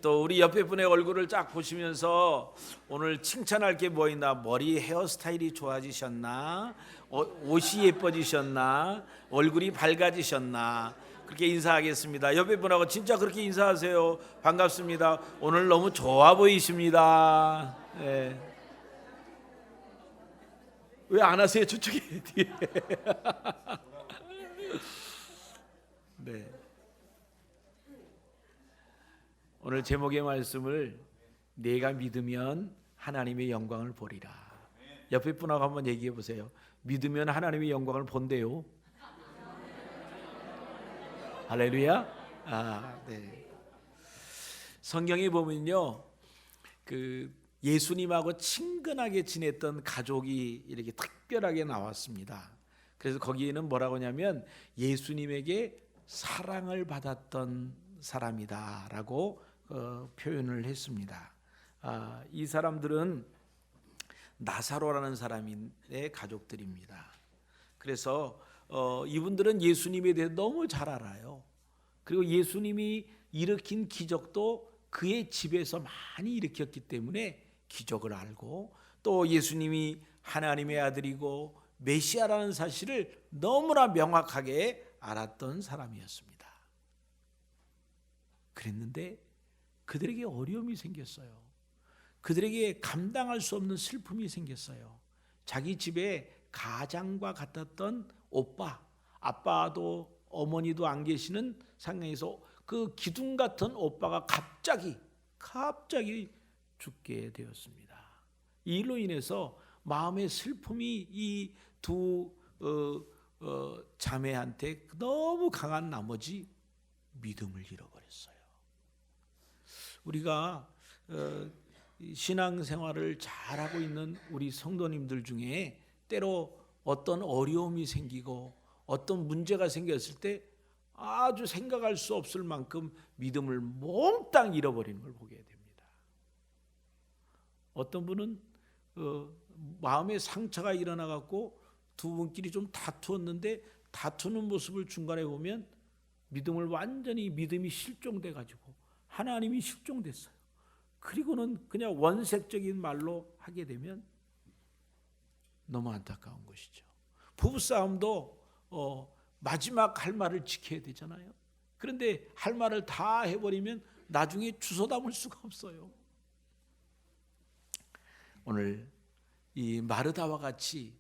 또 우리 옆에 분의 얼굴을 쫙 보시면서 오늘 칭찬할 게 뭐 있나, 머리 헤어스타일이 좋아지셨나, 옷이 예뻐지셨나, 얼굴이 밝아지셨나, 그렇게 인사하겠습니다. 옆에 분하고 진짜 그렇게 인사하세요. 반갑습니다. 오늘 너무 좋아 보이십니다. 네. 왜 안 하세요? 저쪽에 뒤에. 네. 오늘 제목의 말씀을 내가 믿으면 하나님의 영광을 보리라. 옆에 분하고 한번 얘기해 보세요. 믿으면 하나님의 영광을 본대요. 할렐루야. 네. 성경에 보면요, 그 예수님하고 친근하게 지냈던 가족이 이렇게 특별하게 나왔습니다. 그래서 거기에는 뭐라고 하냐면 예수님에게 사랑을 받았던 사람이다라고 표현을 했습니다. 이 사람들은 나사로라는 사람의 가족들입니다. 그래서 이분들은 예수님에 대해 너무 잘 알아요. 그리고 예수님이 일으킨 기적도 그의 집에서 많이 일으켰기 때문에 기적을 알고, 또 예수님이 하나님의 아들이고 메시아라는 사실을 너무나 명확하게 알았던 사람이었습니다. 그랬는데 그들에게 어려움이 생겼어요. 그들에게 감당할 수 없는 슬픔이 생겼어요. 자기 집에 가장과 같았던 오빠, 아빠도 어머니도 안 계시는 상황에서 그 기둥 같은 오빠가 갑자기 죽게 되었습니다. 이 일로 인해서 마음의 슬픔이 이 두 자매한테 너무 강한 나머지 믿음을 잃어버렸어요. 우리가 신앙생활을 잘하고 있는 우리 성도님들 중에 때로 어떤 어려움이 생기고 어떤 문제가 생겼을 때 아주 생각할 수 없을 만큼 믿음을 몽땅 잃어버리는 걸 보게 됩니다. 어떤 분은 마음에 상처가 일어나갖고 두 분끼리 좀 다투었는데 다투는 모습을 중간에 보면 믿음이 실종돼가지고 하나님이 실종됐어요. 그리고는 그냥 원색적인 말로 하게 되면 너무 안타까운 것이죠. 부부싸움도 마지막 할 말을 지켜야 되잖아요. 그런데 할 말을 다 해버리면 나중에 주워 담을 수가 없어요. 오늘 이 마르다와 같이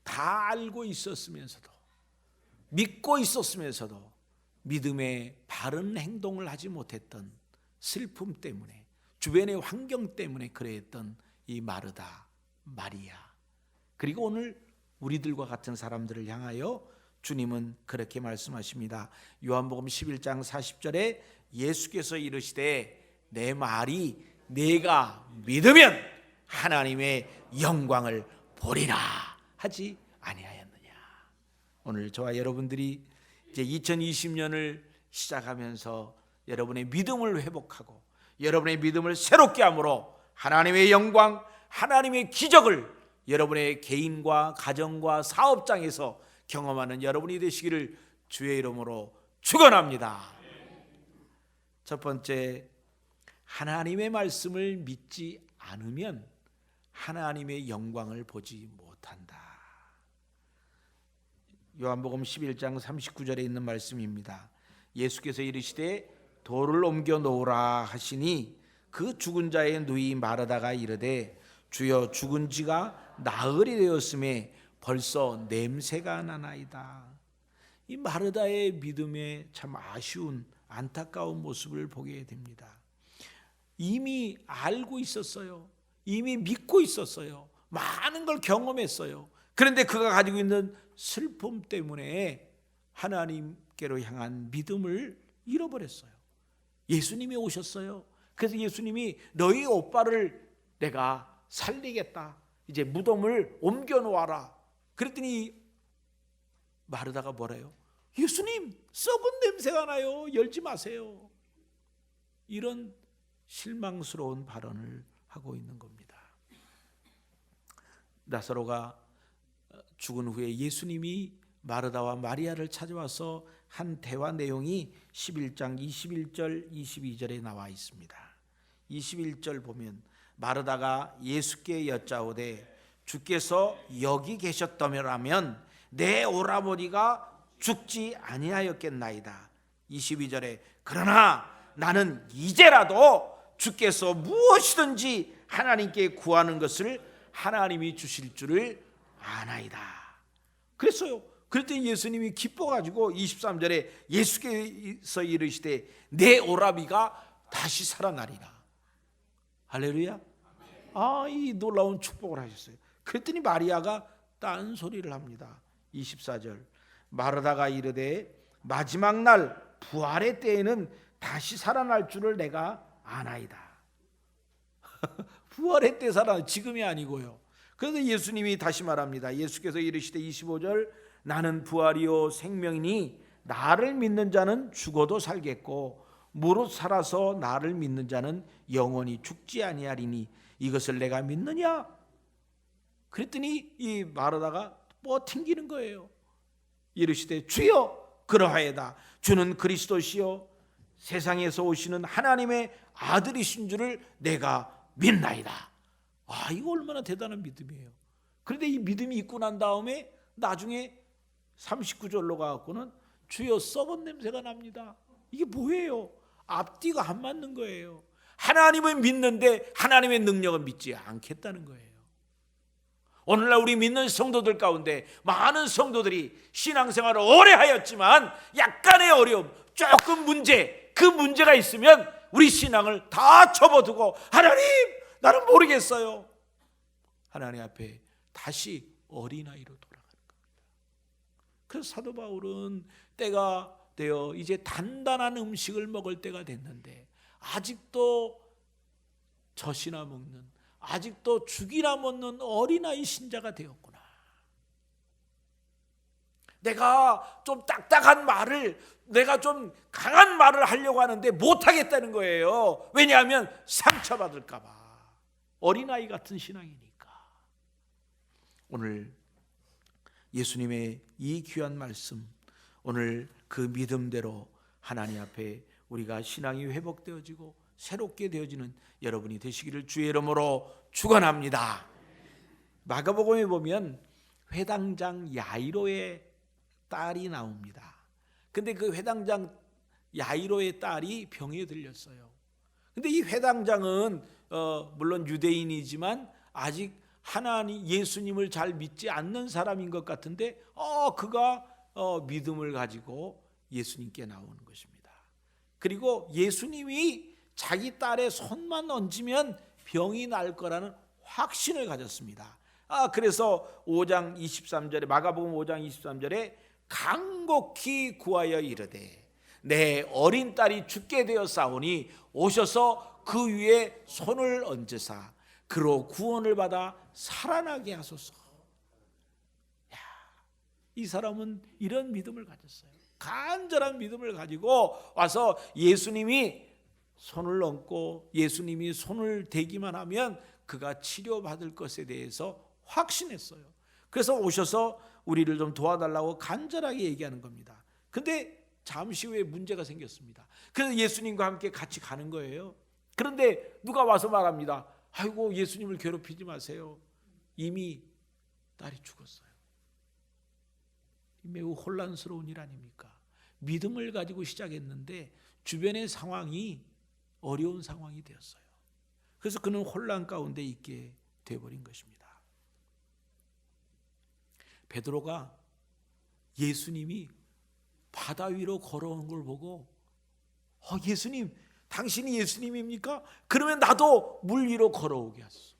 다 알고 있었으면서도, 믿고 있었으면서도 믿음의 바른 행동을 하지 못했던 슬픔 때문에, 주변의 환경 때문에 그랬던 이 마르다, 마리아, 그리고 오늘 우리들과 같은 사람들을 향하여 주님은 그렇게 말씀하십니다. 요한복음 11장 40절에 예수께서 이르시되 내 말이 내가 믿으면 하나님의 영광을 보리라 하지 아니하였느냐. 오늘 저와 여러분들이 이제 2020년을 시작하면서 여러분의 믿음을 회복하고 여러분의 믿음을 새롭게 함으로 하나님의 영광, 하나님의 기적을 여러분의 개인과 가정과 사업장에서 경험하는 여러분이 되시기를 주의 이름으로 축원합니다. 첫 번째, 하나님의 말씀을 믿지 않으면 하나님의 영광을 보지 못한다. 요한복음 11장 39절에 있는 말씀입니다. 예수께서 이르시되 돌을 옮겨 놓으라 하시니 그 죽은 자의 누이 마르다가 이르되 주여 죽은 지가 나흘이 되었음에 벌써 냄새가 나나이다. 이 마르다의 믿음에 참 아쉬운 안타까운 모습을 보게 됩니다. 이미 알고 있었어요. 이미 믿고 있었어요. 많은 걸 경험했어요. 그런데 그가 가지고 있는 슬픔 때문에 하나님께로 향한 믿음을 잃어버렸어요. 예수님이 오셨어요. 그래서 예수님이 너희 오빠를 내가 살리겠다. 이제 무덤을 옮겨 놓아라. 그랬더니 마르다가 뭐래요? 예수님, 썩은 냄새가 나요. 열지 마세요. 이런 실망스러운 발언을 하고 있는 겁니다. 나사로가 죽은 후에 예수님이 마르다와 마리아를 찾아와서 한 대화 내용이 11장 21절 22절에 나와 있습니다. 21절 보면 마르다가 예수께 여짜오되 주께서 여기 계셨더라면 내 오라버니가 죽지 아니하였겠나이다. 22절에 그러나 나는 이제라도 주께서 무엇이든지 하나님께 구하는 것을 하나님이 주실 줄을 아나이다. 그랬어요. 그랬더니 예수님이 기뻐가지고 23절에 예수께서 이르시되 내 오라비가 다시 살아나리라. 할렐루야. 이 놀라운 축복을 하셨어요. 그랬더니 마리아가 딴소리를 합니다. 24절 마르다가 이르되 마지막 날 부활의 때에는 다시 살아날 줄을 내가 아나이다. 부활의 때 살아나, 지금이 아니고요. 그래서 예수님이 다시 말합니다. 예수께서 이르시되 25절 나는 부활이요 생명이니 나를 믿는 자는 죽어도 살겠고 무릇 살아서 나를 믿는 자는 영원히 죽지 아니하리니 이것을 내가 믿느냐? 그랬더니 이 마르다가 튕기는 거예요. 이르시되 주여 그러하여다. 주는 그리스도시요 세상에서 오시는 하나님의 아들이신 줄을 내가 믿나이다. 이거 얼마나 대단한 믿음이에요. 그런데 이 믿음이 있고 난 다음에 나중에 39절로 가갖고는 주여 썩은 냄새가 납니다. 이게 뭐예요? 앞뒤가 안 맞는 거예요. 하나님을 믿는데 하나님의 능력은 믿지 않겠다는 거예요. 오늘날 우리 믿는 성도들 가운데 많은 성도들이 신앙생활을 오래 하였지만 약간의 어려움, 조금 그 문제가 있으면 우리 신앙을 다 접어두고 하나님 나는 모르겠어요. 하나님 앞에 다시 어린아이로 돌아가는 겁니다. 그래서 사도 바울은 때가 되어 이제 단단한 음식을 먹을 때가 됐는데 아직도 젖이나 먹는, 아직도 죽이나 먹는 어린아이 신자가 되었구나. 내가 좀 딱딱한 말을, 내가 좀 강한 말을 하려고 하는데 못하겠다는 거예요. 왜냐하면 상처받을까 봐. 어린아이 같은 신앙이니까. 오늘 예수님의 이 귀한 말씀, 오늘 그 믿음대로 하나님 앞에 우리가 신앙이 회복되어지고 새롭게 되어지는 여러분이 되시기를 주의 이름으로 축원합니다. 마가복음에 보면 회당장 야이로의 딸이 나옵니다. 근데 그 회당장 야이로의 딸이 병에 들렸어요. 근데 이 회당장은 물론 유대인이지만 아직 하나님 예수님을 잘 믿지 않는 사람인 것 같은데 그가 믿음을 가지고 예수님께 나오는 것입니다. 그리고 예수님이 자기 딸의 손만 얹으면 병이 날 거라는 확신을 가졌습니다. 그래서 5장 23절에 마가복음 5장 23절에 간곡히 구하여 이르되 내 어린 딸이 죽게 되었사오니 오셔서 그 위에 손을 얹으사 그로 구원을 받아 살아나게 하소서. 이 사람은 이런 믿음을 가졌어요. 간절한 믿음을 가지고 와서 예수님이 손을 얹고 예수님이 손을 대기만 하면 그가 치료받을 것에 대해서 확신했어요. 그래서 오셔서 우리를 좀 도와달라고 간절하게 얘기하는 겁니다. 근데 잠시 후에 문제가 생겼습니다. 그래서 예수님과 함께 같이 가는 거예요. 그런데 누가 와서 말합니다. 아이고 예수님을 괴롭히지 마세요. 이미 딸이 죽었어요. 매우 혼란스러운 일 아닙니까? 믿음을 가지고 시작했는데 주변의 상황이 어려운 상황이 되었어요. 그래서 그는 혼란 가운데 있게 되어버린 것입니다. 베드로가 예수님이 바다 위로 걸어오는 걸 보고 예수님, 당신이 예수님입니까? 그러면 나도 물 위로 걸어오게 하소서.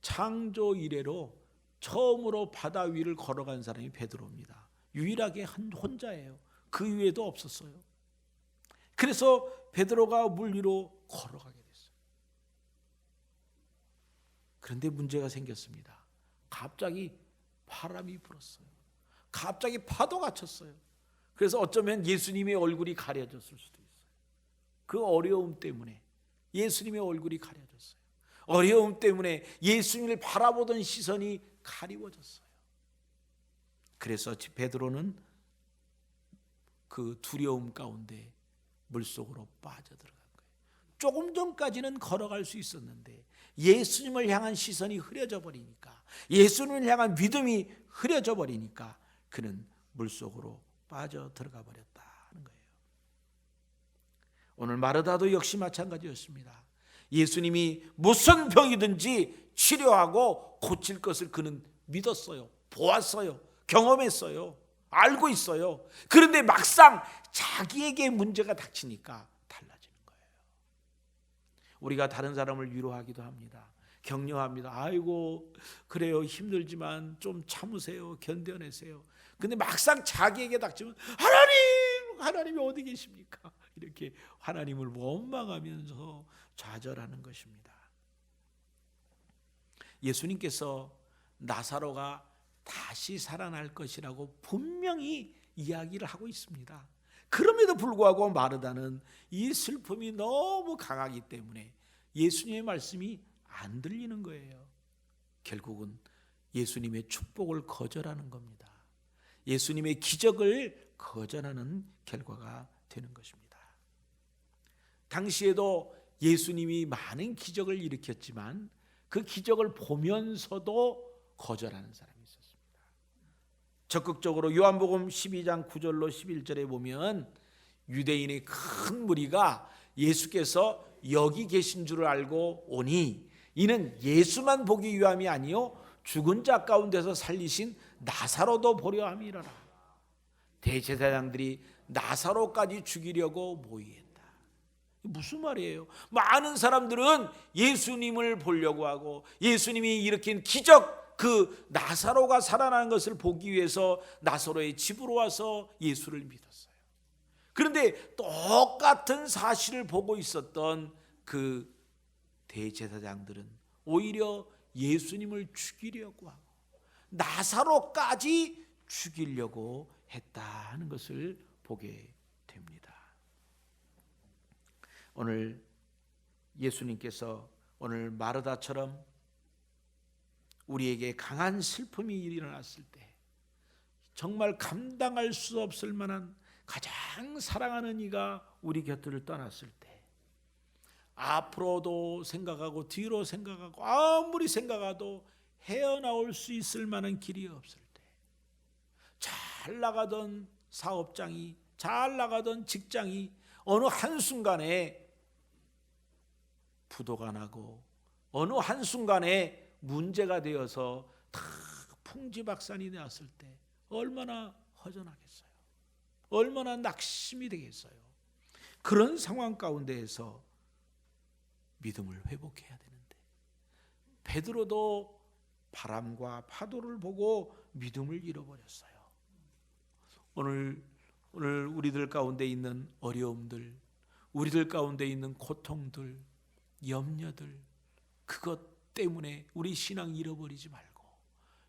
창조 이래로 처음으로 바다 위를 걸어간 사람이 베드로입니다. 유일하게 혼자예요. 그 위에도 없었어요. 그래서 베드로가 물 위로 걸어가게 됐어요. 그런데 문제가 생겼습니다. 갑자기 바람이 불었어요. 갑자기 파도가 쳤어요. 그래서 어쩌면 예수님의 얼굴이 가려졌을 수도 있어요. 그 어려움 때문에 예수님의 얼굴이 가려졌어요. 어려움 때문에 예수님을 바라보던 시선이 가리워졌어요. 그래서 베드로는 그 두려움 가운데 물속으로 빠져들어간 거예요. 조금 전까지는 걸어갈 수 있었는데 예수님을 향한 시선이 흐려져 버리니까, 예수님을 향한 믿음이 흐려져 버리니까 그는 물속으로 빠져들어가 버렸다는 거예요. 오늘 마르다도 역시 마찬가지였습니다. 예수님이 무슨 병이든지 치료하고 고칠 것을 그는 믿었어요. 보았어요. 경험했어요. 알고 있어요. 그런데 막상 자기에게 문제가 닥치니까 달라지는 거예요. 우리가 다른 사람을 위로하기도 합니다. 격려합니다. 아이고 그래요, 힘들지만 좀 참으세요, 견뎌내세요. 근데 막상 자기에게 닥치면 하나님이 어디 계십니까? 이렇게 하나님을 원망하면서 좌절하는 것입니다. 예수님께서 나사로가 다시 살아날 것이라고 분명히 이야기를 하고 있습니다. 그럼에도 불구하고 마르다는 이 슬픔이 너무 강하기 때문에 예수님의 말씀이 안 들리는 거예요. 결국은 예수님의 축복을 거절하는 겁니다. 예수님의 기적을 거절하는 결과가 되는 것입니다. 당시에도 예수님이 많은 기적을 일으켰지만 그 기적을 보면서도 거절하는 사람이 있었습니다. 적극적으로 요한복음 12장 9절로 11절에 보면 유대인의 큰 무리가 예수께서 여기 계신 줄을 알고 오니 이는 예수만 보기 위함이 아니요 죽은 자 가운데서 살리신 나사로도 보려 함이라라. 대제사장들이 나사로까지 죽이려고 모의했다. 무슨 말이에요? 많은 사람들은 예수님을 보려고 하고 예수님이 일으킨 기적, 그 나사로가 살아나는 것을 보기 위해서 나사로의 집으로 와서 예수를 믿었어요. 그런데 똑같은 사실을 보고 있었던 그 대제사장들은 오히려 예수님을 죽이려고 하고 나사로까지 죽이려고 했다는 것을 보게 됩니다. 오늘 예수님께서 오늘 마르다처럼 우리에게 강한 슬픔이 일어났을 때 정말 감당할 수 없을 만한 가장 사랑하는 이가 우리 곁을 떠났을 때 앞으로도 생각하고 뒤로 생각하고 아무리 생각해도 헤어나올 수 있을 만한 길이 없을 때 잘 나가던 사업장이 잘 나가던 직장이 어느 한순간에 부도가 나고 어느 한순간에 문제가 되어서 다 풍지박산이 되었을 때 얼마나 허전하겠어요. 얼마나 낙심이 되겠어요. 그런 상황 가운데에서 믿음을 회복해야 되는데 베드로도 바람과 파도를 보고 믿음을 잃어버렸어요. 오늘 우리들 가운데 있는 어려움들, 우리들 가운데 있는 고통들, 염려들, 그것 때문에 우리 신앙 잃어버리지 말고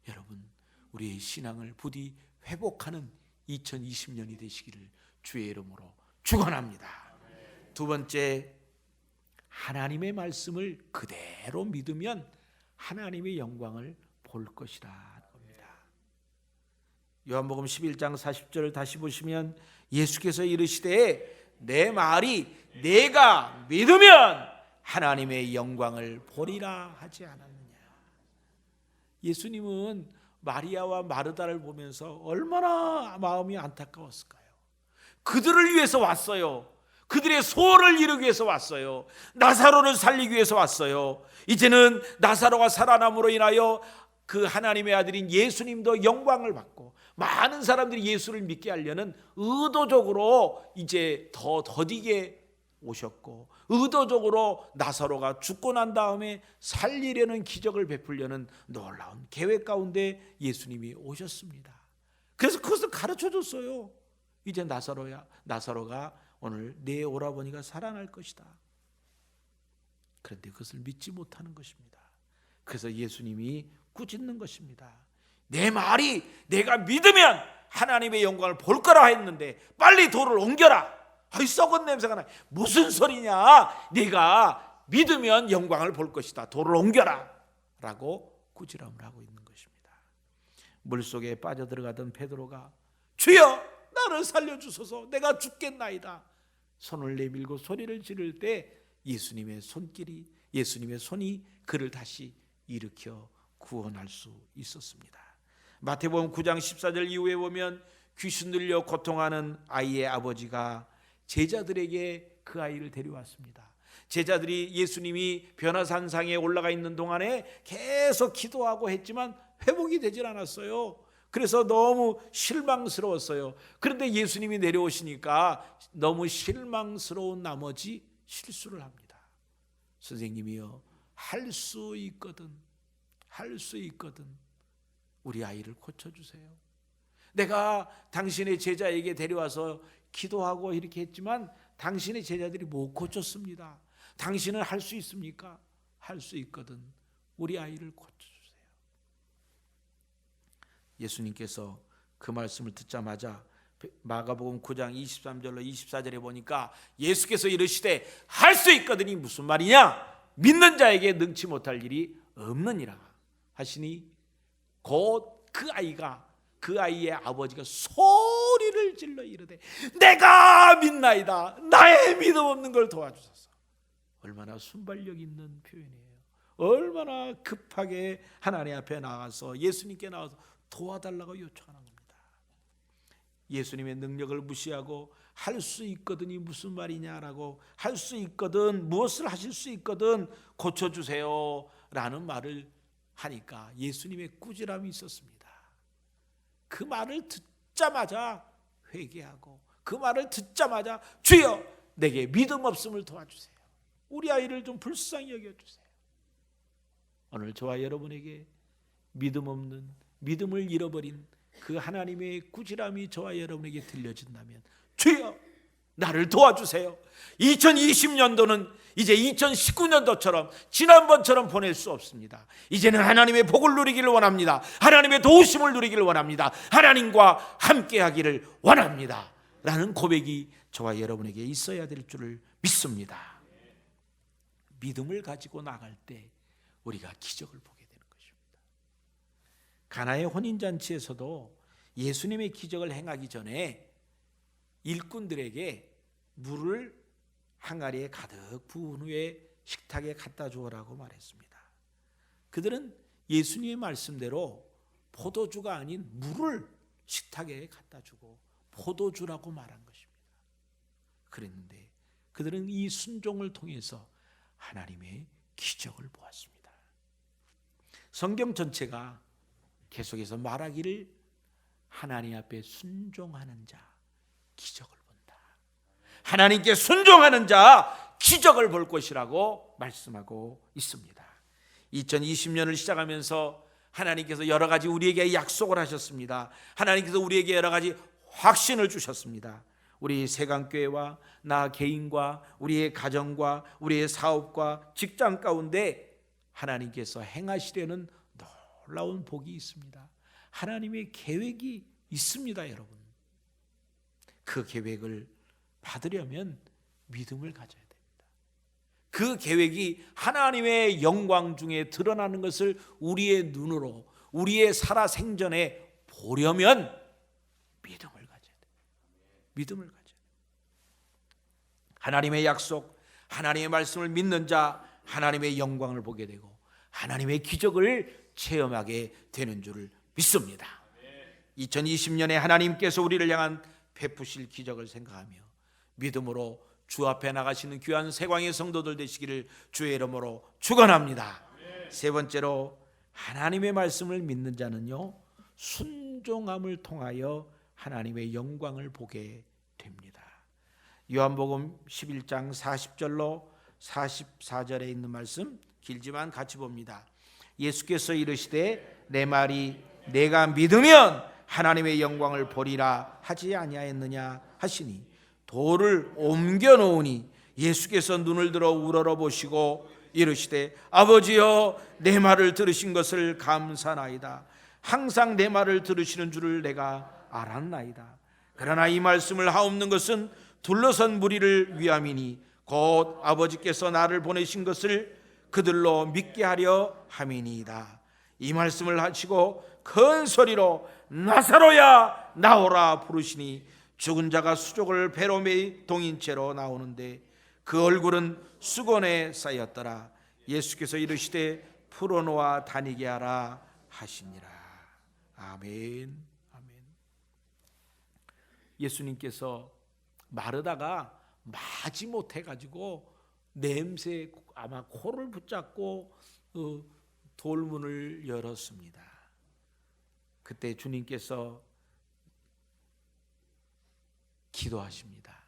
여러분 우리의 신앙을 부디 회복하는 2020년이 되시기를 주의 이름으로 축원합니다. 두 번째, 하나님의 말씀을 그대로 믿으면 하나님의 영광을 볼 것이라는 겁니다. 요한복음 11장 40절 다시 보시면 예수께서 이르시되 내 말이 내가 믿으면 하나님의 영광을 보리라 하지 않았느냐. 예수님은 마리아와 마르다를 보면서 얼마나 마음이 안타까웠을까요? 그들을 위해서 왔어요. 그들의 소원을 이루기 위해서 왔어요. 나사로를 살리기 위해서 왔어요. 이제는 나사로가 살아남으로 인하여 그 하나님의 아들인 예수님도 영광을 받고 많은 사람들이 예수를 믿게 하려는 의도적으로 이제 더 더디게 오셨고 의도적으로 나사로가 죽고 난 다음에 살리려는 기적을 베풀려는 놀라운 계획 가운데 예수님이 오셨습니다. 그래서 그것을 가르쳐줬어요. 이제 나사로가 오늘 내 오라버니가 살아날 것이다. 그런데 그것을 믿지 못하는 것입니다. 그래서 예수님이 꾸짖는 것입니다. 내 말이 내가 믿으면 하나님의 영광을 볼 거라 했는데 빨리 돌을 옮겨라. 아이 썩은 냄새가 나. 무슨 소리냐? 네가 믿으면 영광을 볼 것이다. 돌을 옮겨라 라고 꾸지람을 하고 있는 것입니다. 물속에 빠져들어가던 베드로가 주여 나를 나를 살려주소서, 내가 죽겠나이다. 손을 내밀고 소리를 지를 때 예수님의 손이 그를 다시 일으켜 구원할 수 있었습니다. 마태복음 9장 14절 이후에 보면 귀신 들려 고통하는 아이의 아버지가 제자들에게 그 아이를 데려왔습니다. 제자들이 예수님이 변화산상에 올라가 있는 동안에 계속 기도하고 했지만 회복이 되질 않았어요. 그래서 너무 실망스러웠어요. 그런데 예수님이 내려오시니까 너무 실망스러운 나머지 실수를 합니다. 선생님이요, 할 수 있거든 우리 아이를 고쳐주세요. 내가 당신의 제자에게 데려와서 기도하고 이렇게 했지만 당신의 제자들이 못 고쳤습니다. 당신은 할 수 있습니까? 할 수 있거든 우리 아이를 고쳐주세요. 예수님께서 그 말씀을 듣자마자 마가복음 9장 23절로 24절에 보니까 예수께서 이르시되 할 수 있거든이 무슨 말이냐? 믿는 자에게 능치 못할 일이 없느니라 하시니 곧 그 아이의 아버지가 소리를 질러 이르되 내가 믿나이다, 나의 믿음 없는 걸 도와주소서. 얼마나 순발력 있는 표현이에요. 얼마나 급하게 하나님 앞에 나가서 예수님께 나와서 도와달라고 요청하는 겁니다. 예수님의 능력을 무시하고 할 수 있거든이 무슨 말이냐라고, 할 수 있거든, 무엇을 하실 수 있거든 고쳐주세요 라는 말을 하니까 예수님의 꾸지람이 있었습니다. 그 말을 듣자마자 회개하고 그 말을 듣자마자 주여 내게 믿음 없음을 도와주세요, 우리 아이를 좀 불쌍히 여겨주세요. 오늘 저와 여러분에게 믿음 없는, 믿음을 잃어버린 그 하나님의 꾸지람이 저와 여러분에게 들려진다면 주여 나를 도와주세요. 2020년도는 이제 2019년도처럼 지난번처럼 보낼 수 없습니다. 이제는 하나님의 복을 누리기를 원합니다. 하나님의 도우심을 누리기를 원합니다. 하나님과 함께하기를 원합니다 라는 고백이 저와 여러분에게 있어야 될 줄을 믿습니다. 믿음을 가지고 나갈 때 우리가 기적을 보게 되는 것입니다. 가나의 혼인잔치에서도 예수님의 기적을 행하기 전에 일꾼들에게 물을 항아리에 가득 부은 후에 식탁에 갖다 주어라고 말했습니다. 그들은 예수님의 말씀대로 포도주가 아닌 물을 식탁에 갖다 주고 포도주라고 말한 것입니다. 그랬는데 그들은 이 순종을 통해서 하나님의 기적을 보았습니다. 성경 전체가 계속해서 말하기를 하나님 앞에 순종하는 자 기적을 본다, 하나님께 순종하는 자 기적을 볼 것이라고 말씀하고 있습니다. 2020년을 시작하면서 하나님께서 여러 가지 우리에게 약속을 하셨습니다. 하나님께서 우리에게 여러 가지 확신을 주셨습니다. 우리 세강교회와 나 개인과 우리의 가정과 우리의 사업과 직장 가운데 하나님께서 행하시려는 놀라운 복이 있습니다. 하나님의 계획이 있습니다. 여러분, 그 계획을 받으려면 믿음을 가져야 됩니다. 그 계획이 하나님의 영광 중에 드러나는 것을 우리의 눈으로, 우리의 살아생전에 보려면 믿음을 가져야 됩니다. 믿음을 가져야 됩니다. 하나님의 약속, 하나님의 말씀을 믿는 자 하나님의 영광을 보게 되고 하나님의 기적을 체험하게 되는 줄을 믿습니다. 2020년에 하나님께서 우리를 향한 베푸실 기적을 생각하며 믿음으로 주 앞에 나가시는 귀한 세광의 성도들 되시기를 주의 이름으로 축원합니다. 세 번째로 하나님의 말씀을 믿는 자는요, 순종함을 통하여 하나님의 영광을 보게 됩니다. 요한복음 11장 40절로 44절에 있는 말씀 길지만 같이 봅니다. 예수께서 이르시되 내 말이 내가 믿으면 하나님의 영광을 보리라 하지 아니하였느냐 하시니 돌을 옮겨 놓으니 예수께서 눈을 들어 우러러 보시고 이르시되 아버지여 내 말을 들으신 것을 감사나이다. 항상 내 말을 들으시는 줄을 내가 알았나이다. 그러나 이 말씀을 하옵는 것은 둘러선 무리를 위함이니 곧 아버지께서 나를 보내신 것을 그들로 믿게 하려 함이니이다. 이 말씀을 하시고 큰 소리로 나사로야 나오라 부르시니 죽은 자가 수족을 배로 메이 동인 채로 나오는데 그 얼굴은 수건에 쌓였더라. 예수께서 이르시되 풀어놓아 다니게 하라 하시니라. 아멘. 아멘. 예수님께서 마르다가 마지 못해 가지고 냄새 아마 코를 붙잡고 돌문을 열었습니다. 그때 주님께서 기도하십니다.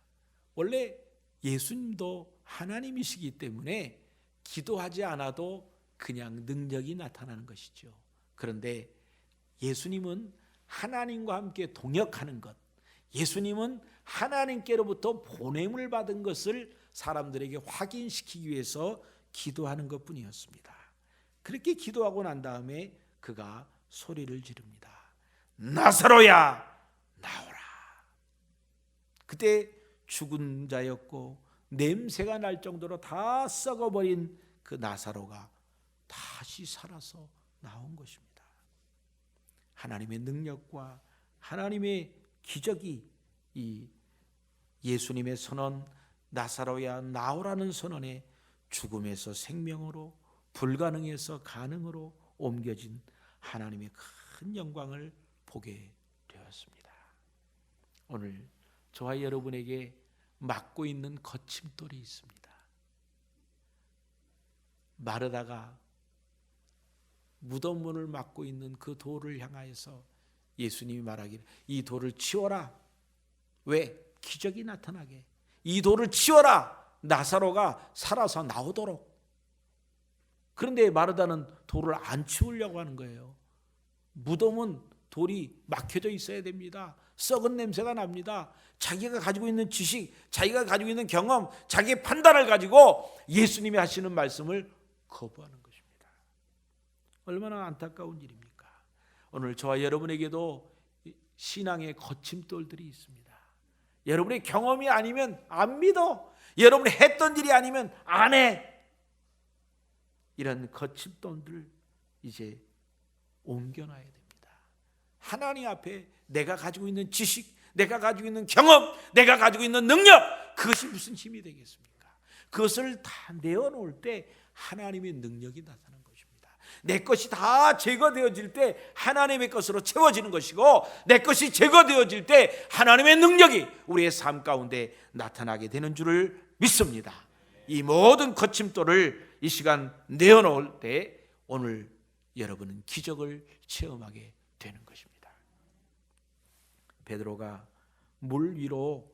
원래 예수님도 하나님이시기 때문에 기도하지 않아도 그냥 능력이 나타나는 것이죠. 그런데 예수님은 하나님과 함께 동역하는 것, 예수님은 하나님께로부터 보냄을 받은 것을 사람들에게 확인시키기 위해서 기도하는 것뿐이었습니다. 그렇게 기도하고 난 다음에 그가 소리를 지릅니다. 나사로야 나오라. 그때 죽은 자였고 냄새가 날 정도로 다 썩어버린 그 나사로가 다시 살아서 나온 것입니다. 하나님의 능력과 하나님의 기적이 이 예수님의 선언, 나사로야 나오라는 선언에 죽음에서 생명으로, 불가능에서 가능으로 옮겨진 하나님의 큰 영광을 보게 되었습니다. 오늘 저와 여러분에게 막고 있는 거침돌이 있습니다. 마르다가 무덤 문을 막고 있는 그 돌을 향하여서 예수님이 말하기를 이 돌을 치워라. 왜? 기적이 나타나게. 이 돌을 치워라. 나사로가 살아서 나오도록. 그런데 마르다는 돌을 안 치우려고 하는 거예요. 무덤은 돌이 막혀져 있어야 됩니다. 썩은 냄새가 납니다. 자기가 가지고 있는 지식, 자기가 가지고 있는 경험, 자기의 판단을 가지고 예수님이 하시는 말씀을 거부하는 것입니다. 얼마나 안타까운 일입니까? 오늘 저와 여러분에게도 신앙의 거침돌들이 있습니다. 여러분의 경험이 아니면 안 믿어. 여러분이 했던 일이 아니면 안 해. 이런 거침돌들 이제 옮겨놔야 됩니다. 하나님 앞에 내가 가지고 있는 지식, 내가 가지고 있는 경험, 내가 가지고 있는 능력, 그것이 무슨 힘이 되겠습니까? 그것을 다 내어놓을 때 하나님의 능력이 나타나는 것입니다. 내 것이 다 제거되어질 때 하나님의 것으로 채워지는 것이고, 내 것이 제거되어질 때 하나님의 능력이 우리의 삶 가운데 나타나게 되는 줄을 믿습니다. 이 모든 거침돌을 이 시간 내어놓을 때 오늘 여러분은 기적을 체험하게 되는 것입니다. 베드로가 물 위로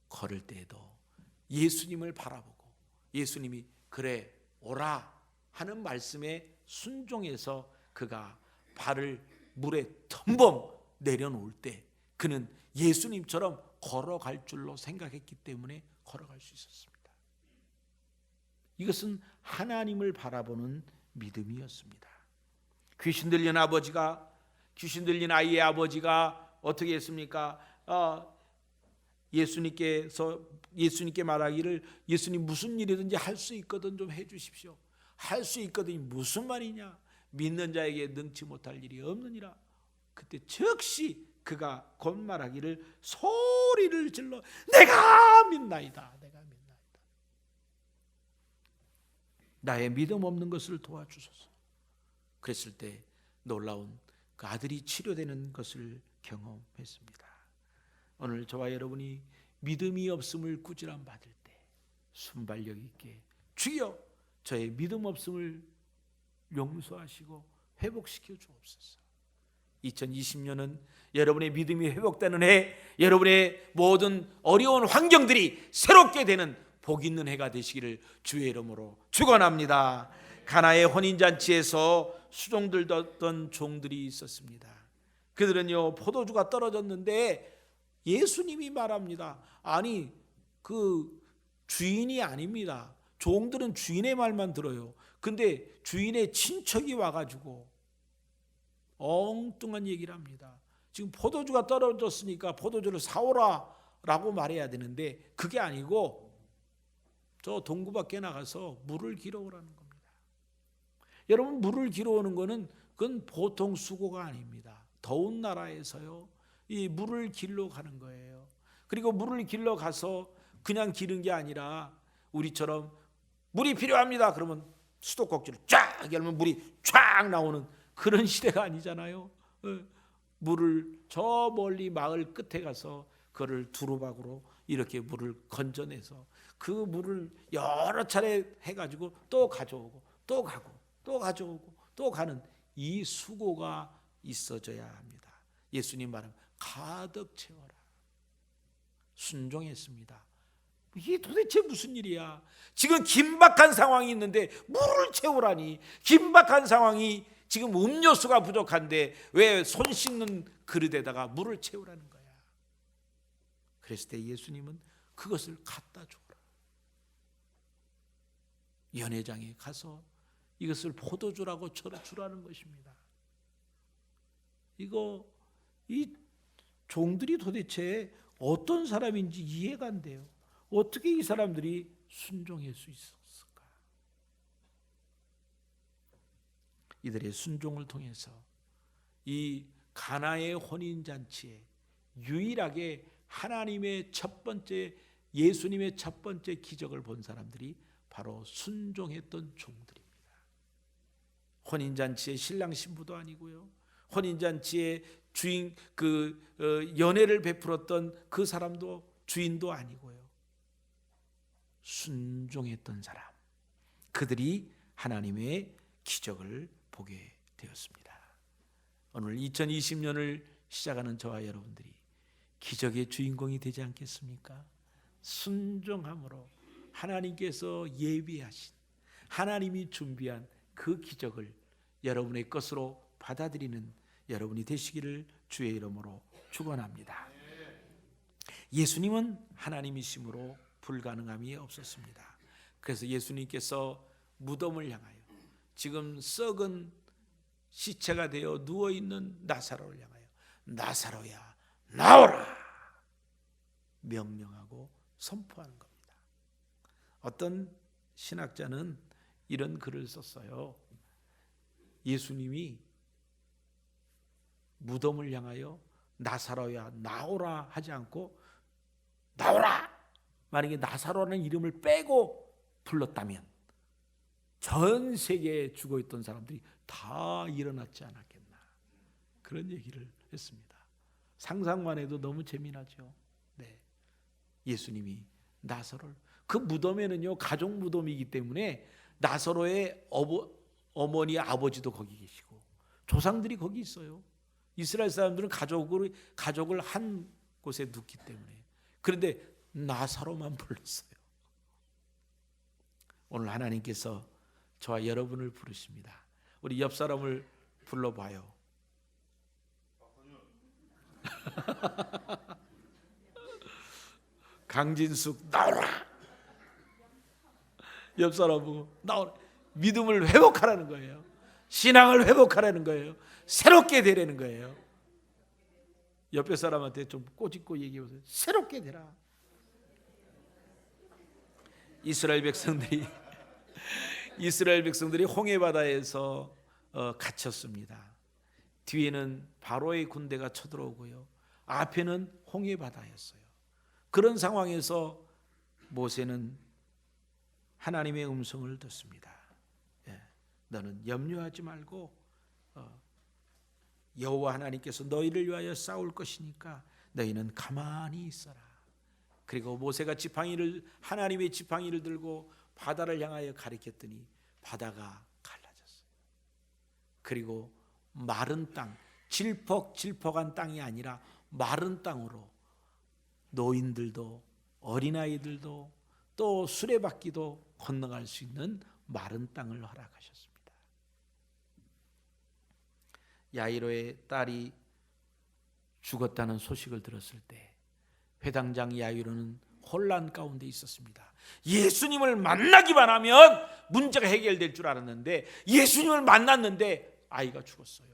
걸을 때에도 예수님을 바라보고 예수님이 그래 오라 하는 말씀에 순종해서 그가 발을 물에 덤벙 내려놓을 때 그는 예수님처럼 걸어갈 줄로 생각했기 때문에 걸어갈 수 있었습니다. 이것은 하나님을 바라보는 믿음이었습니다. 귀신 들린 아버지가, 귀신 들린 아이의 아버지가 어떻게 했습니까? 예수님께 말하기를 예수님 무슨 일이든지 할 수 있거든 좀 해주십시오. 할 수 있거든 무슨 말이냐? 믿는 자에게 능치 못할 일이 없느니라. 그때 즉시 그가 곧 말하기를 소리를 질러 내가 믿나이다. 내가 믿나이다. 나의 믿음 없는 것을 도와주소서. 그랬을 때 놀라운 그 아들이 치료되는 것을 경험했습니다. 오늘 저와 여러분이 믿음이 없음을 꾸지람 받을 때 순발력 있게 주여 저의 믿음 없음을 용서하시고 회복시켜 주옵소서. 2020년은 여러분의 믿음이 회복되는 해, 여러분의 모든 어려운 환경들이 새롭게 되는 복 있는 해가 되시기를 주의 이름으로 축원합니다. 가나의 혼인잔치에서 수종들던 종들이 있었습니다. 그들은요 포도주가 떨어졌는데 예수님이 말합니다. 아니 그 주인이 아닙니다. 종들은 주인의 말만 들어요. 근데 주인의 친척이 와가지고 엉뚱한 얘기를 합니다. 지금 포도주가 떨어졌으니까 포도주를 사오라 라고 말해야 되는데 그게 아니고 저 동구 밖에 나가서 물을 길어오라는 겁니다. 여러분 물을 길어오는 거는 그건 보통 수고가 아닙니다. 더운 나라에서요 이 물을 길러 가는 거예요. 그리고 물을 길러 가서 그냥 기른 게 아니라 우리처럼 물이 필요합니다. 그러면 수도꼭지를 쫙 열면 물이 쫙 나오는 그런 시대가 아니잖아요. 물을 저 멀리 마을 끝에 가서 그를 두루박으로 이렇게 물을 건져내서 그 물을 여러 차례 해가지고 또 가져오고 또 가고 또 가져오고 또 가는 이 수고가 있어져야 합니다. 예수님 말은 가득 채워라. 순종했습니다. 이게 도대체 무슨 일이야? 지금 긴박한 상황이 있는데 물을 채우라니. 긴박한 상황이 지금 음료수가 부족한데 왜 손 씻는 그릇에다가 물을 채우라는 거야? 그랬을 때 예수님은 그것을 갖다 줘라. 연회장에 가서 이것을 포도주라고 주라는 것입니다. 이 종들이 도대체 어떤 사람인지 이해가 안 돼요. 어떻게 이 사람들이 순종할 수 있었을까? 이들의 순종을 통해서 이 가나의 혼인잔치에 유일하게 하나님의 첫 번째, 예수님의 첫 번째 기적을 본 사람들이 바로 순종했던 종들입니다. 혼인잔치의 신랑 신부도 아니고요, 혼인잔치의 주인 연회를 베풀었던 그 사람도 주인도 아니고요, 순종했던 사람, 그들이 하나님의 기적을 보게 되었습니다. 오늘 2020년을 시작하는 저와 여러분들이 기적의 주인공이 되지 않겠습니까? 순종함으로 하나님께서 예비하신, 하나님이 준비한 그 기적을 여러분의 것으로 받아들이는 여러분이 되시기를 주의 이름으로 축원합니다. 예수님은 하나님이심으로 불가능함이 없었습니다. 그래서 예수님께서 무덤을 향하여 지금 썩은 시체가 되어 누워있는 나사로를 향하여 나사로야 나오라 명령하고 선포하는 겁니다. 어떤 신학자는 이런 글을 썼어요. 예수님이 무덤을 향하여 나사로야 나오라 하지 않고 나오라, 만약에 나사로라는 이름을 빼고 불렀다면 전 세계에 죽어있던 사람들이 다 일어났지 않았겠나, 그런 얘기를 했습니다. 상상만 해도 너무 재미나죠. 네, 예수님이 나사로를, 그 무덤에는요 가족 무덤이기 때문에 나사로의 어머니 아버지도 거기 계시고 조상들이 거기 있어요. 이스라엘 사람들은 가족을 한 곳에 눕기 때문에. 그런데 나사로만 불렀어요. 오늘 하나님께서 저와 여러분을 부르십니다. 우리 옆 사람을 불러봐요. 강진숙 나오라. 옆 사람은 나오라. 믿음을 회복하라는 거예요. 신앙을 회복하라는 거예요. 새롭게 되라는 거예요. 옆에 사람한테 좀 꼬집고 얘기해보세요. 새롭게 되라. 이스라엘 백성들이 홍해 바다에서 갇혔습니다. 뒤에는 바로의 군대가 쳐들어오고요, 앞에는 홍해 바다였어요. 그런 상황에서 모세는 하나님의 음성을 듣습니다. 너는 염려하지 말고 여호와 하나님께서 너희를 위하여 싸울 것이니까 너희는 가만히 있어라. 그리고 모세가 하나님의 지팡이를 들고 바다를 향하여 가리켰더니 바다가 갈라졌어요. 그리고 마른 땅, 질퍽질퍽한 땅이 아니라 마른 땅으로 노인들도 어린아이들도 또 수레바퀴도 건너갈 수 있는 마른 땅을 허락하셨습니다. 야이로의 딸이 죽었다는 소식을 들었을 때 회당장 야이로는 혼란 가운데 있었습니다. 예수님을 만나기만 하면 문제가 해결될 줄 알았는데 예수님을 만났는데 아이가 죽었어요.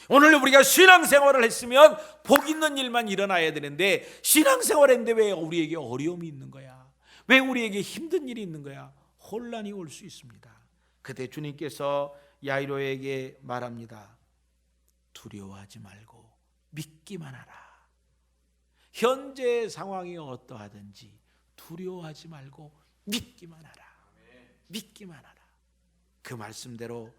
오늘 우리가 신앙생활을 했으면 복 있는 일만 일어나야 되는데 신앙생활했는데 왜 우리에게 어려움이 있는 거야? 왜 우리에게 힘든 일이 있는 거야? 혼란이 올 수 있습니다. 그때 주님께서 야이로에게 말합니다. 두려워하지 말고 믿기만 하라. 현재 상황이 어떠하든지 두려워하지 말고 믿기만 하라. 믿기만 하라. 그 말씀대로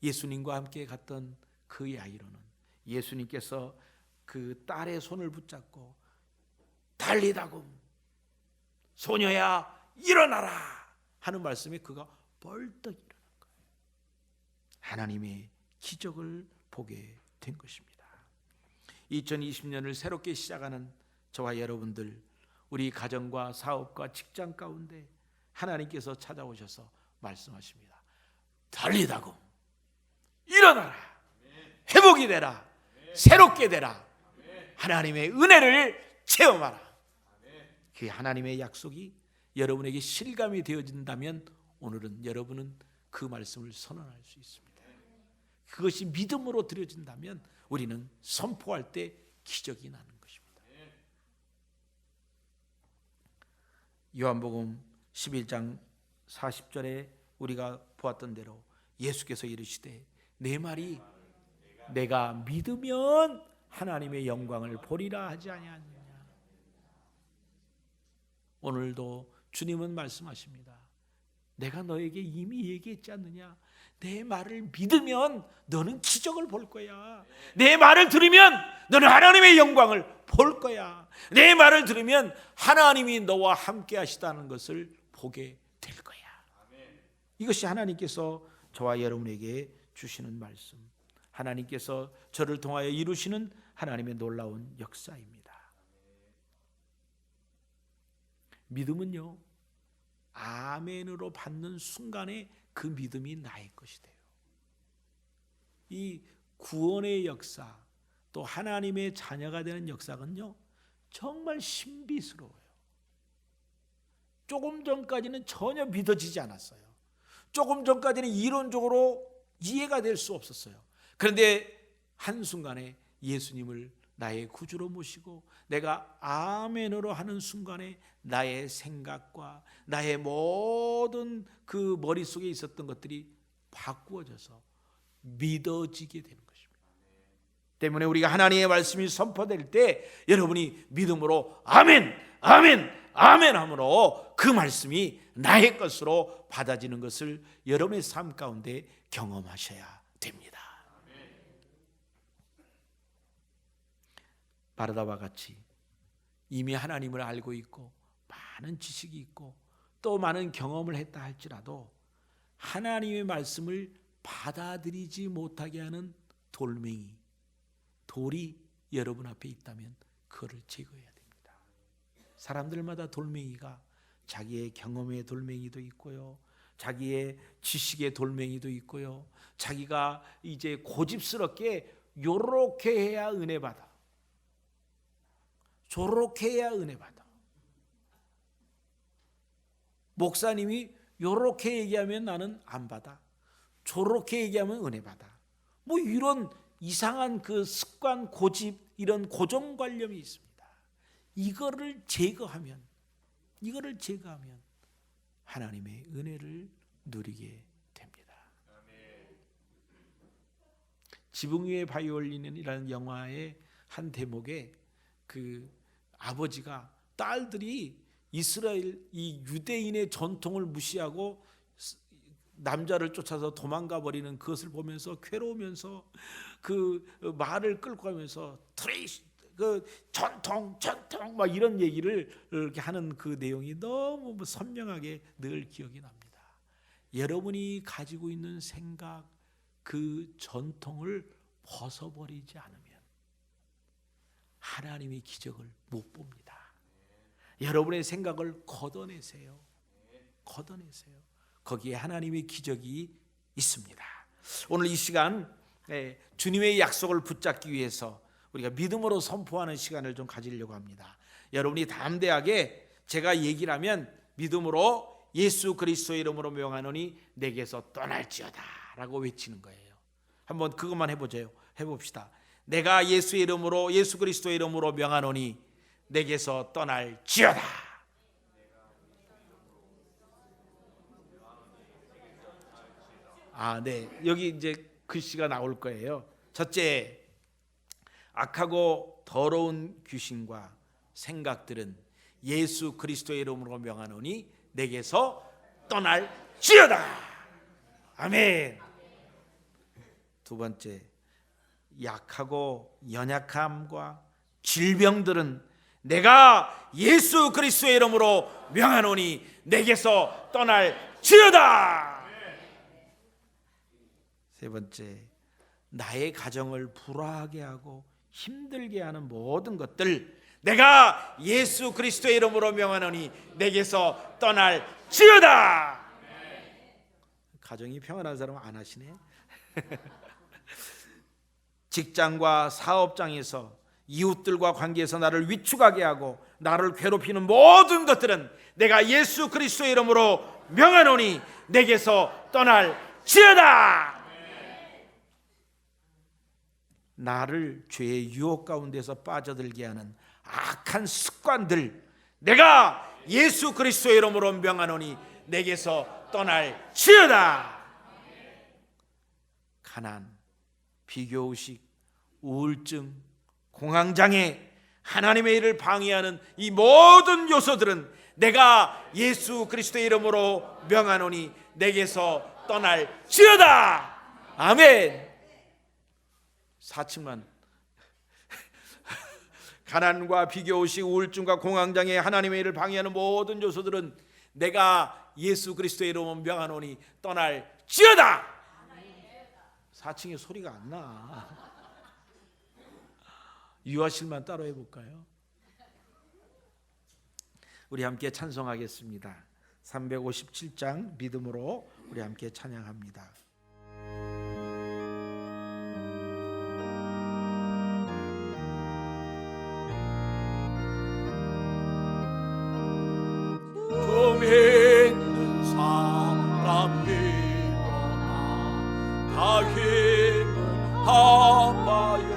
예수님과 함께 갔던 그 야이로는 예수님께서 그 딸의 손을 붙잡고 달리다금 소녀야 일어나라 하는 말씀에 그가 벌떡 일어난 거예요. 하나님의 기적을 보게 된 것입니다. 2020년을 새롭게 시작하는 저와 여러분들, 우리 가정과 사업과 직장 가운데 하나님께서 찾아오셔서 말씀하십니다. 달리다금 일어나라. 회복이 되라. 새롭게 되라. 하나님의 은혜를 체험하라. 그 하나님의 약속이 여러분에게 실감이 되어진다면 오늘은 여러분은 그 말씀을 선언할 수 있습니다. 그것이 믿음으로 드려진다면 우리는 선포할 때 기적이 나는 것입니다. 요한복음 11장 40절에 우리가 보았던 대로 예수께서 이르시되 내 말이 내가 믿으면 하나님의 영광을 보리라 하지 아니하느냐. 오늘도 주님은 말씀하십니다. 내가 너에게 이미 얘기했지 않느냐. 내 말을 믿으면 너는 기적을 볼 거야. 내 말을 들으면 너는 하나님의 영광을 볼 거야. 내 말을 들으면 하나님이 너와 함께 하시다는 것을 보게 될 거야. 이것이 하나님께서 저와 여러분에게 주시는 말씀, 하나님께서 저를 통하여 이루시는 하나님의 놀라운 역사입니다. 믿음은요, 아멘으로 받는 순간에 그 믿음이 나의 것이 돼요. 이 구원의 역사, 또 하나님의 자녀가 되는 역사는요, 정말 신비스러워요. 조금 전까지는 전혀 믿어지지 않았어요. 조금 전까지는 이론적으로 이해가 될 수 없었어요. 그런데 한순간에 예수님을 나의 구주로 모시고 내가 아멘으로 하는 순간에 나의 생각과 나의 모든 그 머릿속에 있었던 것들이 바꾸어져서 믿어지게 되는 것입니다. 때문에 우리가 하나님의 말씀이 선포될 때 여러분이 믿음으로 아멘, 아멘, 아멘 함으로 그 말씀이 나의 것으로 받아지는 것을 여러분의 삶 가운데 경험하셔야 됩니다. 바르다와 같이 이미 하나님을 알고 있고 많은 지식이 있고 또 많은 경험을 했다 할지라도 하나님의 말씀을 받아들이지 못하게 하는 돌멩이, 돌이 여러분 앞에 있다면 그거를 제거해야 됩니다. 사람들마다 돌멩이가 자기의 경험의 돌멩이도 있고요, 자기의 지식의 돌멩이도 있고요, 자기가 이제 고집스럽게 요렇게 해야 은혜 받아, 저렇게 해야 은혜 받아, 목사님이 요렇게 얘기하면 나는 안 받아, 저렇게 얘기하면 은혜 받아, 뭐 이런 이상한 그 습관, 고집, 이런 고정관념이 있습니다. 이거를 제거하면 하나님의 은혜를 누리게 됩니다. 지붕 위에 바이올린이라는 영화의 한 대목에 그 아버지가 딸들이 이스라엘 이 유대인의 전통을 무시하고 남자를 쫓아서 도망가 버리는 그것을 보면서 괴로우면서 그 말을 끌고 가면서 트레이스 그 전통 막 이런 얘기를 이렇게 하는 그 내용이 너무 선명하게 늘 기억이 납니다. 여러분이 가지고 있는 생각, 그 전통을 벗어버리지 않으면 하나님의 기적을 못 봅니다. 여러분의 생각을 걷어내세요. 거기에 하나님의 기적이 있습니다. 오늘 이 시간 주님의 약속을 붙잡기 위해서 우리가 믿음으로 선포하는 시간을 좀 가지려고 합니다. 여러분이 담대하게 제가 얘기를 하면 믿음으로 예수 그리스도의 이름으로 명하노니 내게서 떠날지어다 라고 외치는 거예요. 한번 그것만 해봅시다. 내가 예수의 이름으로, 예수 그리스도의 이름으로 명하노니 내게서 떠날지어다. 네. 여기 이제 글씨가 나올 거예요. 첫째, 악하고 더러운 귀신과 생각들은 예수 그리스도의 이름으로 명하노니 내게서 떠날지어다. 아멘. 두 번째, 약하고 연약함과 질병들은 내가 예수 그리스도의 이름으로 명하노니 내게서 떠날지어다. 세 번째, 나의 가정을 불화하게 하고 힘들게 하는 모든 것들 내가 예수 그리스도의 이름으로 명하노니 내게서 떠날지어다. 가정이 평안한 사람은 안 하시네. 직장과 사업장에서 이웃들과 관계에서 나를 위축하게 하고 나를 괴롭히는 모든 것들은 내가 예수 그리스도의 이름으로 명하노니 내게서 떠날지어다. 나를 죄의 유혹 가운데서 빠져들게 하는 악한 습관들 내가 예수 그리스도의 이름으로 명하노니 내게서 떠날지어다. 가난, 비교의식, 우울증, 공황장애, 하나님의 일을 방해하는 이 모든 요소들은 내가 예수 그리스도의 이름으로 명하노니 내게서 떠날지어다. 아멘. 사칭만 가난과 비교의식, 우울증과 공황장애, 하나님의 일을 방해하는 모든 요소들은 내가 예수 그리스도의 이름으로 명하노니 떠날지어다. 4층에 소리가 안 나. 유아실만 따로 해볼까요? 우리 함께 찬송하겠습니다. 357장 믿음으로 우리 함께 찬양합니다. 좀 있는 사람 일어나 다 힘을 합하여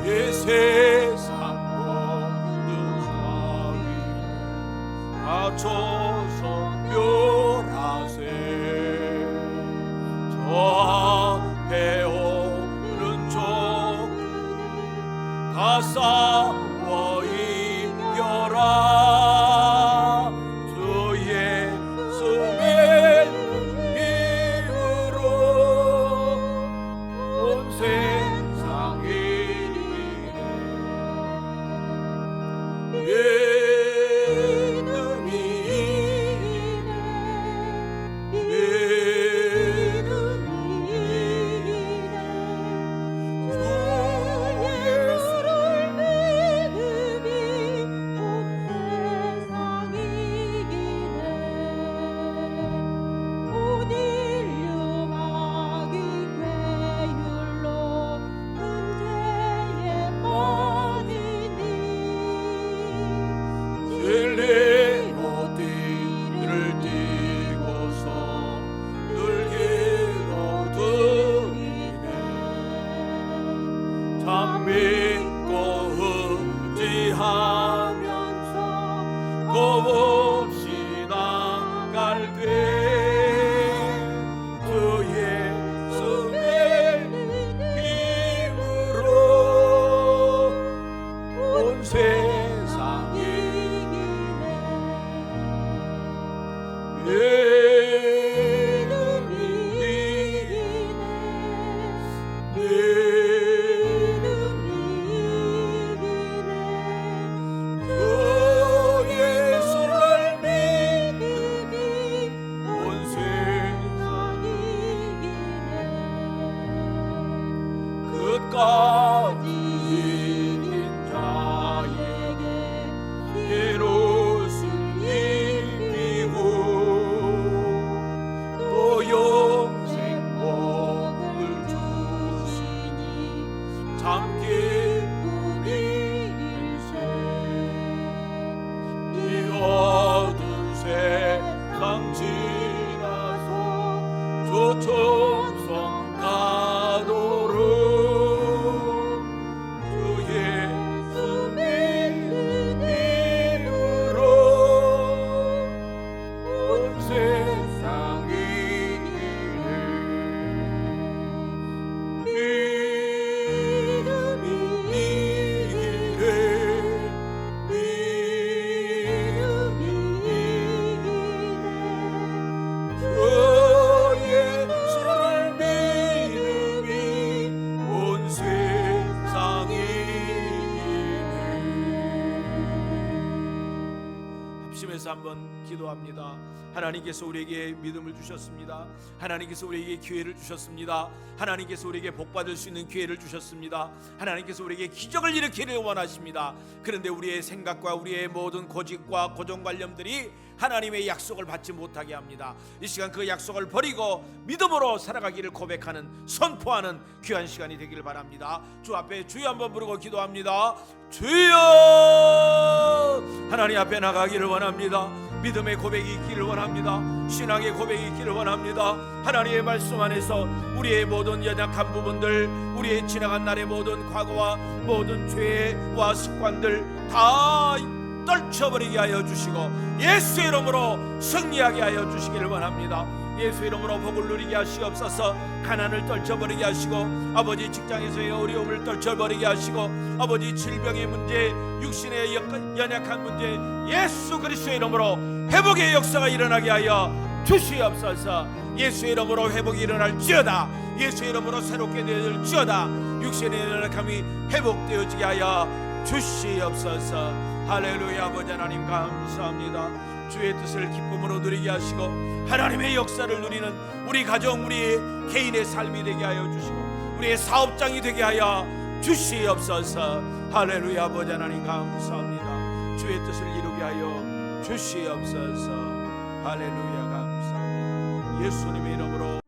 이 세상 모든 사위를 갖춰서 멸하세. 저 앞에 오는 적들이 다 싸워 이겨라. 다시 한번 기도합니다. 하나님께서 우리에게 믿음을 주셨습니다. 하나님께서 우리에게 기회를 주셨습니다. 하나님께서 우리에게 복받을 수 있는 기회를 주셨습니다. 하나님께서 우리에게 기적을 일으키기를 원하십니다. 그런데 우리의 생각과 우리의 모든 고집과 고정관념들이 하나님의 약속을 받지 못하게 합니다. 이 시간 그 약속을 버리고 믿음으로 살아가기를 고백하는, 선포하는 귀한 시간이 되기를 바랍니다. 주 앞에 주여 한번 부르고 기도합니다. 주여! 하나님 앞에 나가기를 원합니다. 믿음의 고백이 있기를 원합니다. 신앙의 고백이 있기를 원합니다. 하나님의 말씀 안에서 우리의 모든 연약한 부분들, 우리의 지나간 날의 모든 과거와 모든 죄와 습관들 다 떨쳐버리게 하여 주시고 예수의 이름으로 승리하게 하여 주시기를 원합니다. 예수의 이름으로 복을 누리게 하시옵소서. 가난을 떨쳐버리게 하시고, 아버지 직장에서의 어려움을 떨쳐버리게 하시고, 아버지 질병의 문제, 육신의 연약한 문제, 예수 그리스도의 이름으로 회복의 역사가 일어나게 하여 주시옵소서. 예수의 이름으로 회복이 일어날지어다. 예수의 이름으로 새롭게 되어질지어다. 육신의 연약함이 회복되어지게 하여 주시옵소서. 할렐루야. 아버지 하나님 감사합니다. 주의 뜻을 기쁨으로 누리게 하시고 하나님의 역사를 누리는 우리 가정, 우리 개인의 삶이 되게 하여 주시고 우리의 사업장이 되게 하여 주시옵소서. 할렐루야. 아버지 하나님 감사합니다. 주의 뜻을 이루게 하여 주시옵소서. 할렐루야. 감사합니다. 예수님의 이름으로